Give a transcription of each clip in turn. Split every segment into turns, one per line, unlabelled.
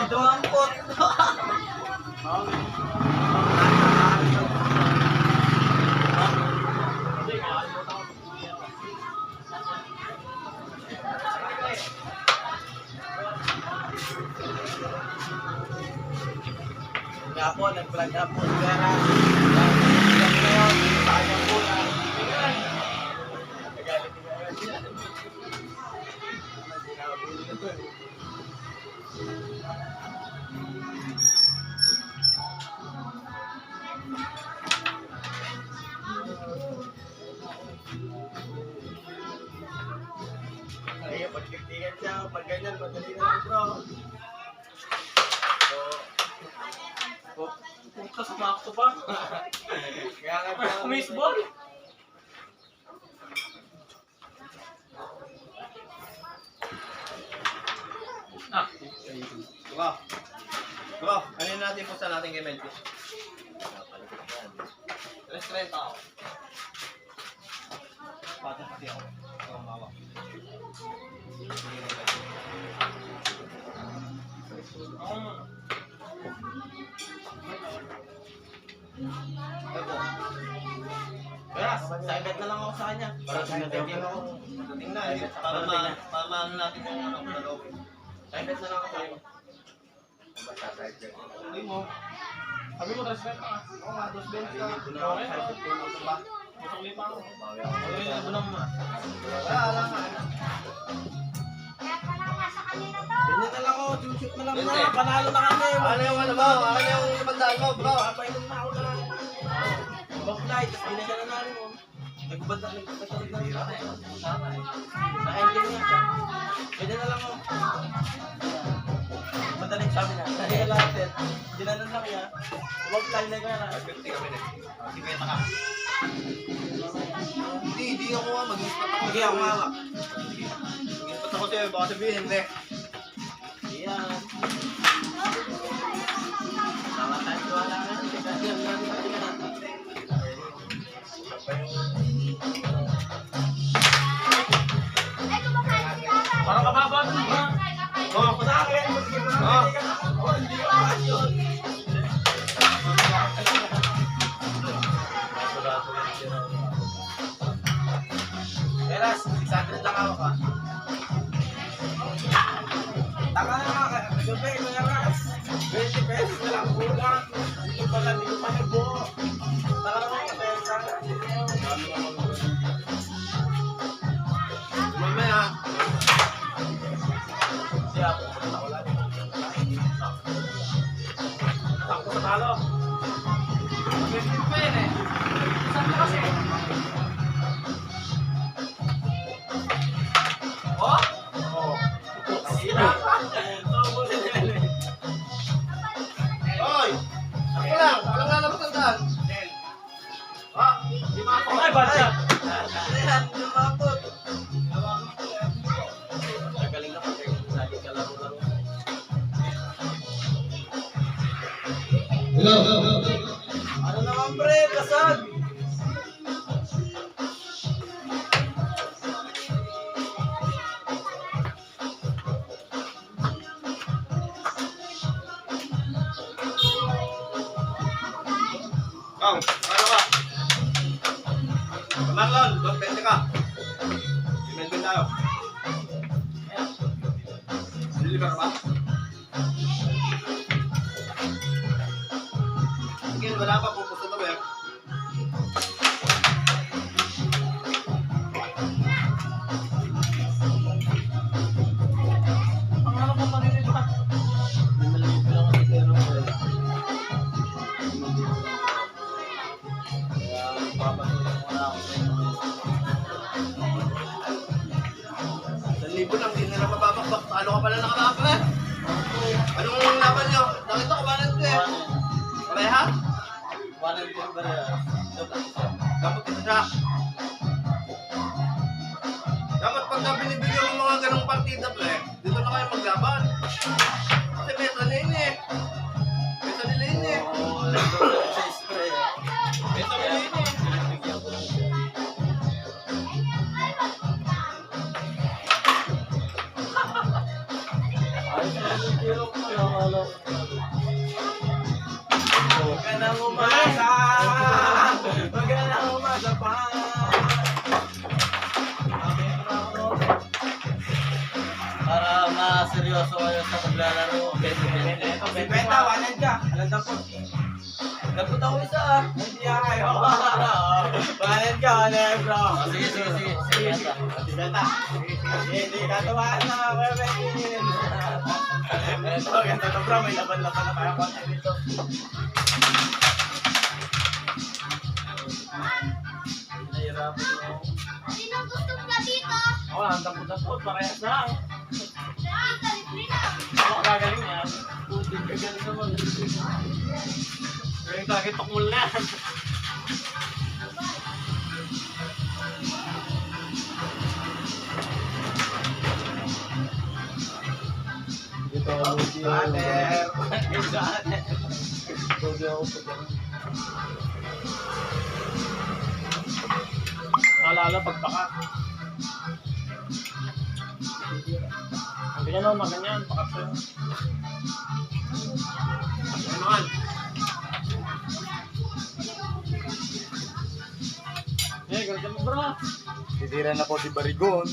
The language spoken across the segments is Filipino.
Dumampot. Nga po, nag-vlog na po si Vera. Nag-vlog ngayon, sa kanyang bulan. Nagalit ni Vera. Ay, pagkiktigan siya, pag ganyan, madali na lang bro.
Punta sa makto pa.
Kaya nga siya.
Baseball.
Bro, bro, ano natin po sa natin kay Melky? Restaurant ako. Pati pati ako. Ako mawak.
Beras, saibet na lang ako sa kanya.
Para tingnan ako. Tingnan, para maano natin yung ano, loob.
Saibet na lang ako sa kanya.
Hindi mo.
Sabi mo, respect ka.
Oo nga, 220 ka.
Okay,
Saibet ko lang ba?
Gusto lipa ako. Okay, abunang mo.
Wala nga.
Ganyan na lang ako, shoot na lang
Hindi.
na. Panalo na kami.
Ano yung ano mo? Ano yung ibandaan mo, bro?
Papainom na ako na. Backlight, tapos binigyan na namin mo. Nagbanda na rin. Naka-ending niya siya. Ganyan na lang ako. Madaling sabi niya. Dahil natin, dinanan lang niya. Backlight na gana.
50 kami na. Sige, taka. Hindi ako nga. Mag-ispat ako.
Sige, ako mawak.
Mag-ispat ako sa'yo. Baka sabihin, hindi.
Iyan. Sama tayo wala na. Kasi ang namin natin na.
Parang kababa doon ba?
Oh, sa akin.
Oh.
Oh, hindi ko pasyon. Beras, 600 lang ako ka. Taka na nga, gabi, mga ras. 20 pesos na lang kulang. Hindi pala, hindi ko pa nagbuo. Taka na mga pesa.
Mamaya.
Kasi ako, ako lang.
Takbo sa talo. Pwede pa yun eh. Saan ka kasi? Oh?
Oo. Sira pa. Tawag na yan eh.
Hoy! Ako lang. Walang lalabas ang daan. Ah, di ba ako?
Ay, bad shot.
Ayan, lumapot. Nagaling na kasi lagi ka laro-laro. Ano naman pre, kasag?
Kang, ano ka? Marlon, doon 20 ka. Simentin tayo. Deliver ba? Sige, wala pa. Pupusto na ba yan?
Ang ano ko pa rin ito.
Maliit lang kasi pero kaya papatuloy mo na ako sa inyo.
1,000 lang, di nila mababakbak. Ano ka pala nakakapa eh? Anong laban nyo? Nakita ko ba nandito eh? Pareha?
Walang din ba rin?
Dapat isa siya. Dapat pagka binibigyan mo mga ganong partida, pre, dito na kayo maglaban. Kasi mesa nila eh. Mesa nila yun eh.
Oo, sa spray.
Mesa nila yun eh.
Pinagbigyan ko lang siya. Ayos na yung tiro ko. Akala
nang umasa.
Huwag ka na umasa pa.
Para maseryoso kayo sa paglalaro.
Benta, wanan ka. Alam na po.
Dapat ako isa ah.
Hindi ayaw. Wanan ka, wanan bro.
Sige, sige, sige. Sige, bata.
Benta. Hindi ka tumaan na, Kuya Benjin. Ito, ganito to bro. May laban-laban na tayo konti dito.
Nahirapan mo.
Sino gusto ka dito?
Ako lang, tapos parehas na lang.
Ay, libre na.
Ako gagaling yan. Putin ka galing naman. Pero yung kakitok mo na.
Dito ako buti.
Water.
Buti ako sa
Naalala, pagpaka. Ang ganyan naman, maganyan. Pakat sa'yo.
Ano naman?
Eh, ganyan mo bro.
Titira na po si Barigon.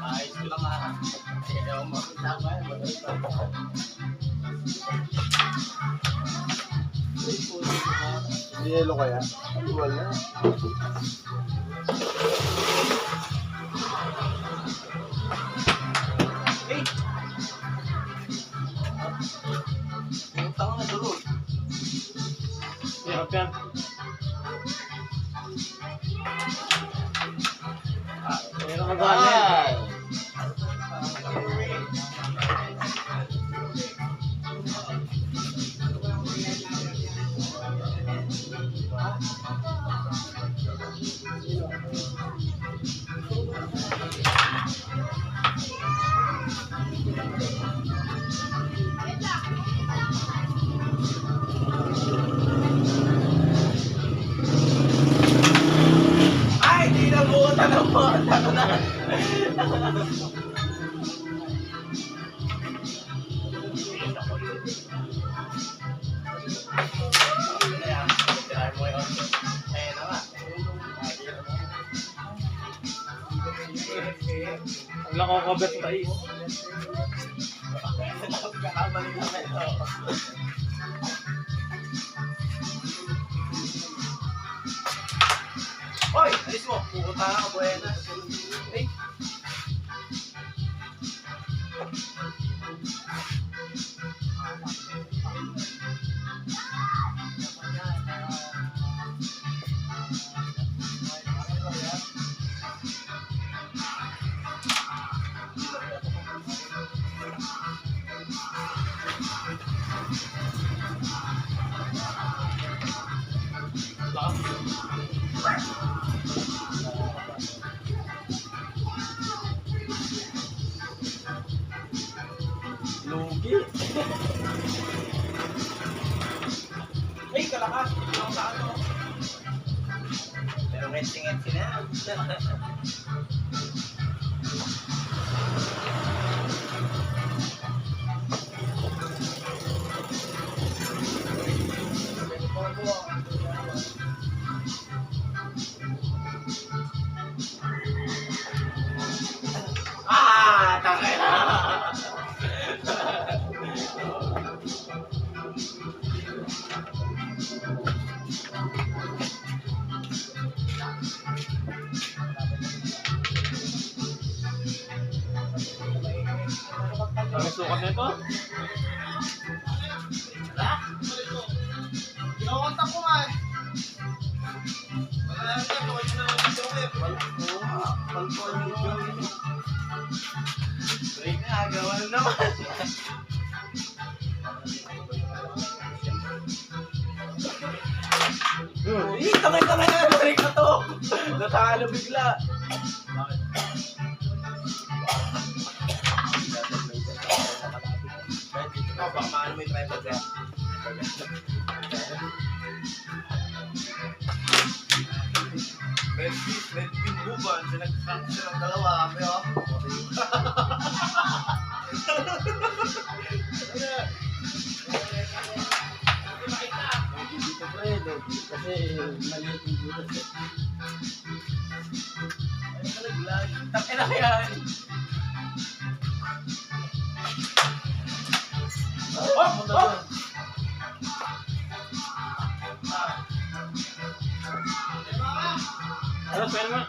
Ayos ko lang ah. Kaya ako makasama yan.
Yelo kaya? Wala.
Hey! Yung tanga na durog.
Hirap yan. Hirap magawa yan.
Ay, di na buta na buta na. Ayan na nga.
Ang lang ako kabet sa is.
Kakamali na ito. Hoy, alis mo. Pupunta ka, buena. Hey.
Lugi.
Hey, kalakas. Hindi ako sa ano. Pero ngetsing-ngetsi na. Ah, tangay na.
Ang sukat nito.
Kinakanta ko nga eh. Wala na yan. Tuwag na lang dito ko eh.
Palpuan yung joke. Break na, gawa na naman. Tangay na, break na to. Natalo bigla.
Ikaw, baka maano mo yung tripod eh. Red Pin Buban, sinagsak silang dalawa. Kami oh.
Kasi maliit yung butas eh.
Ay, nalaglag. Takin na yan.
Oh! Ano, pwede mo?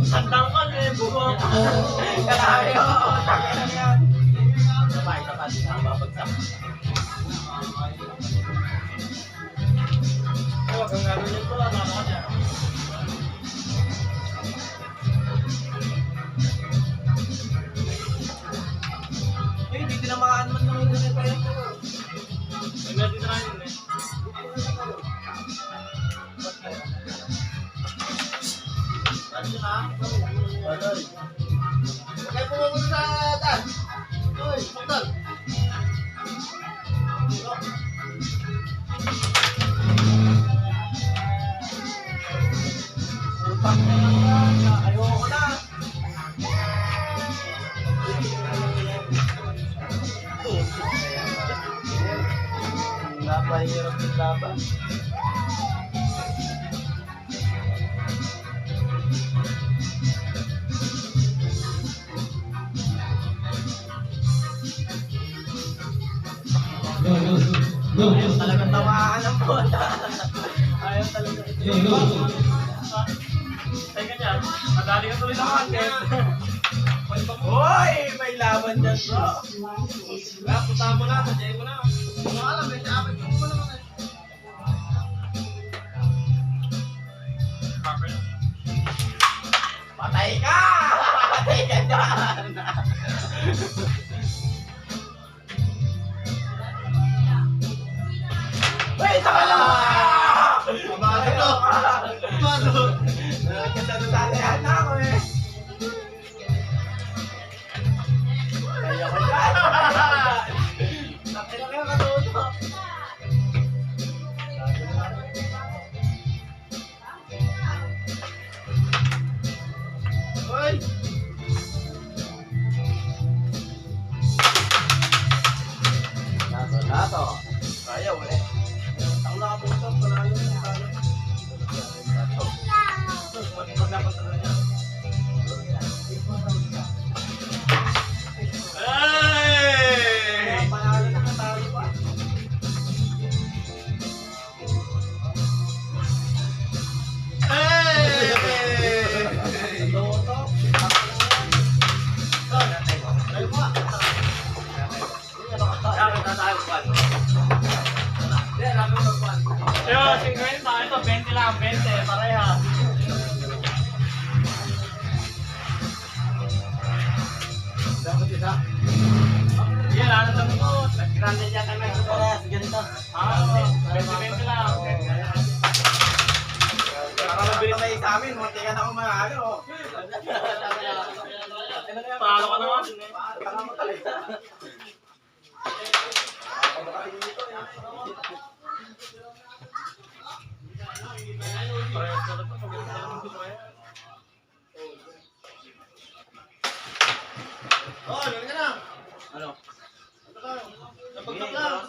Sandang ka na eh, bumo.
Kalayo! Takin na yan. Sabay, tapat. Babagsak.
Huwag kang gano'n yun to, ano ka niya?
Eh, hindi tinamaan man ng ganito pa yan.
May natin na yun eh.
Ano na? Badoy. Okay, pumunta sa taas. Uy, pagdal. Utang na lang yan. Ayoko na. Napahirap yung laban.
Ayaw talaga tamaan ng bola. Ayaw talaga ito. Teka dyan, madali ka tuloy sa content.
Hoy! May laban dyan, bro.
Punta mo na, sadyain mo na.
Ano alam, may dapat yung mo naman eh. Patay ka! Patay ka dyan! Wait, saka lang! Amado to! Amado! Nagkasado-tatayan na ako eh! Kaya ko dyan! Takin na kayo katuto! Hoy! Nato! Kaya ulit! Ako nakapunta, panalo ng panalo.
Magdapat na niya. Hey!
Panalo na natalo pa.
Hey!
Loto. Tayo pa.
Bakit na tayo pan?
Hindi, namin magpan.
Yo, 50, ito 20 lang, 20, pareha.
Dapat isa.
Yan, ano lang ito? Nag-grande niya kami.
Ganito.
Ah, 20 lang.
Para may sa amin, munti ka na akong manalo.
Talo ka naman.
Para mo talaga.
Parehas na ito.
Oh, lagyan ka na.
Ano?
Napagtak lang.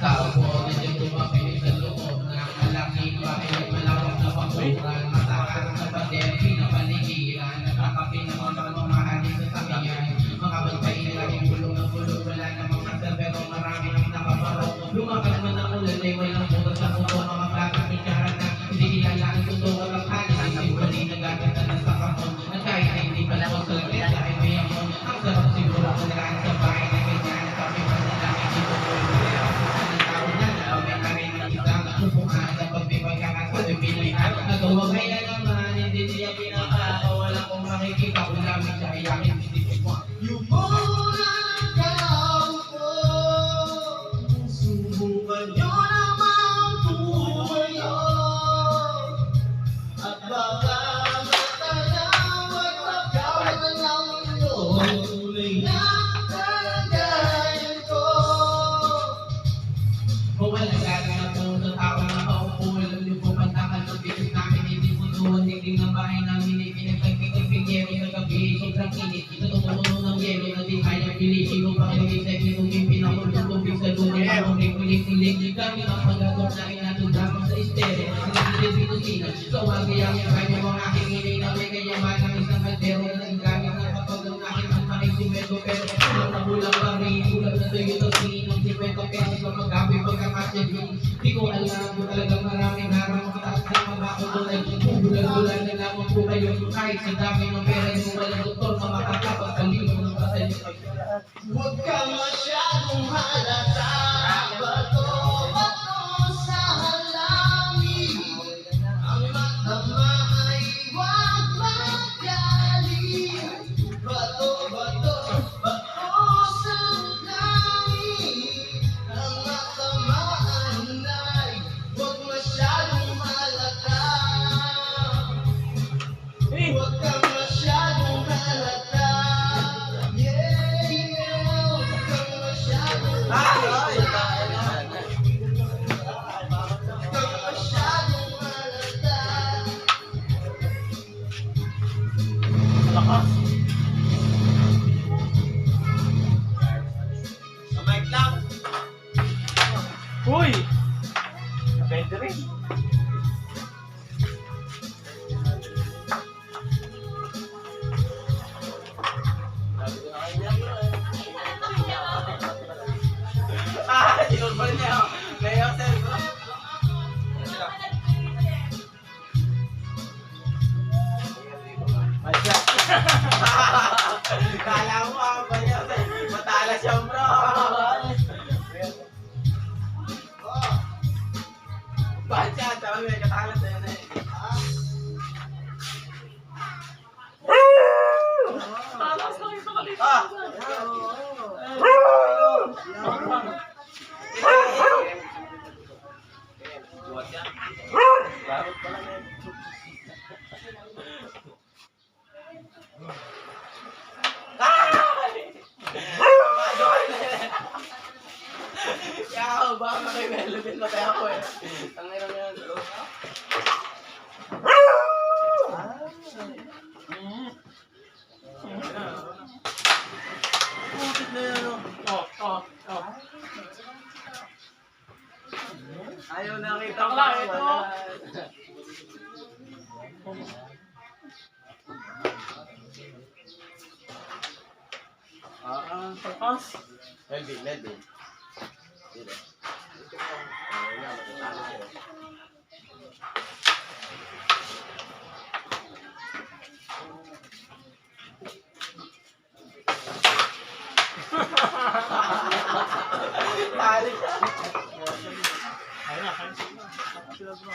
Tao po, nandiyan tumakay sa loob ng malaking bahay at malawak na bakuran. Mataas na pader, pinapaligiran. Nakakapinamon ang mamahalin sa sabihan. Mga bantay na laging bulong ng bulong. Wala namang master pero marami ang nakabaro. Lumakas man ang ulan ay walang butas sa puto. Mga bata ikaran na hindi kilala ang totoo ang kanan. Ang simboli nagaganda na sa kapon. At kahit ay hindi pala ko sa gresa ay may amon. Ang sarap siguro kung nalaan sa bahay na ganyan. Sabi man na namin dito po yung kaya. Ang tao na may karin ng isang upuan sa pagpipagkakasabi pilihan. Nagawa kaya naman hindi niya pinaka. Wala kong makikita kung lamang siya ay aking isipin mo.
Yung unang kampo, subukan nyo naman tumayo. At baka matayawat pagkawat ng mundo, tunay na kalagayan ko.
Kung wala gaga na po sa tao na paupo, alam niyo po pantakan ng bilis namin, hindi po doon, naging ng bahay namin, pinagpagpipig yero sa gabi, sobrang init, ito tumutuno ng yero na di kayang pilisin, kung pakinig sa kinuming pinakulong tubig sa lunin, parang kulik-kulik, kami ang pagkakot na inatundang sa istere, nagigilid pinusinan, so wagayang yung kanya mga aking inay na may kayaman ng isang kaldero, naging gamit ng kapagong aking ang makisimento, pero kulang na kulang pa rin, kulang na tuyo ito, sininong simento, pero sa magabi pagkakasyabi, di ko alam kung talagang maraming harang mataas na mga kutulan, bulan-bulan na lamang po kayo, kahit sa dami ng pera yung walang doktor na makakapagpalino ng patay.
Huwag ka masyadong halata, bato sa halamin. Ang matama ay huwag magaling. Bato sa halamin. Ang matamaan ay huwag masyadong halata. Huwag ka masyadong halata. Huwag ka masyadong halata. Huwag ka masyadong halata. Sa mic lang.
Uy! Pwede rin.
Sinurban niya. Kaya sir, bro. Kala mo ba niya? Matalas siya, bro. Bakit siya? Sabi may katalas na yun eh.
Talas ka rin sa kanila.
Ah! Buhat yan. Larot pa lang yan. Kaya ako, baka kay Melo din patay ako eh. Ang hirap yan. Putik na yan, oh.
Oh.
Ayaw nakita ko.
Takla, ito. Takas.
Melvin. Dito. Ayun na, matatalo siya. Talo siya.
Ayun na, kain sila. Tapos sila bro.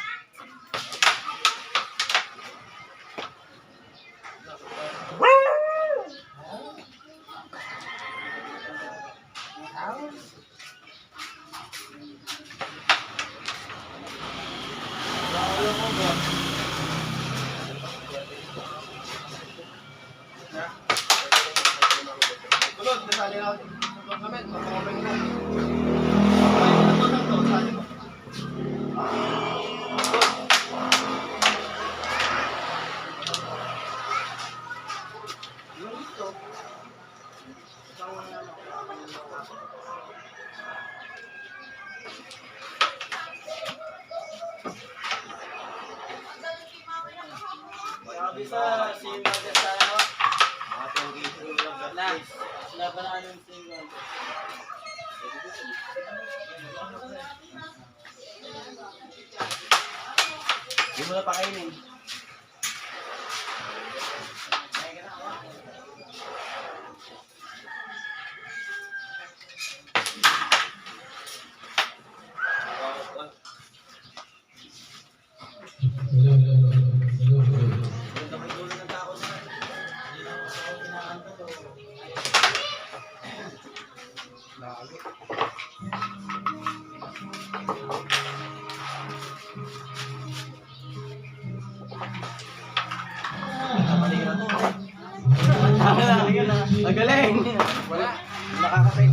yung mga dyan sa ano.
Mga 10 cases yung lang.
Na. Laban na anong single. Hindi mo na pakainin. Magaling! Wala. Nakakapit.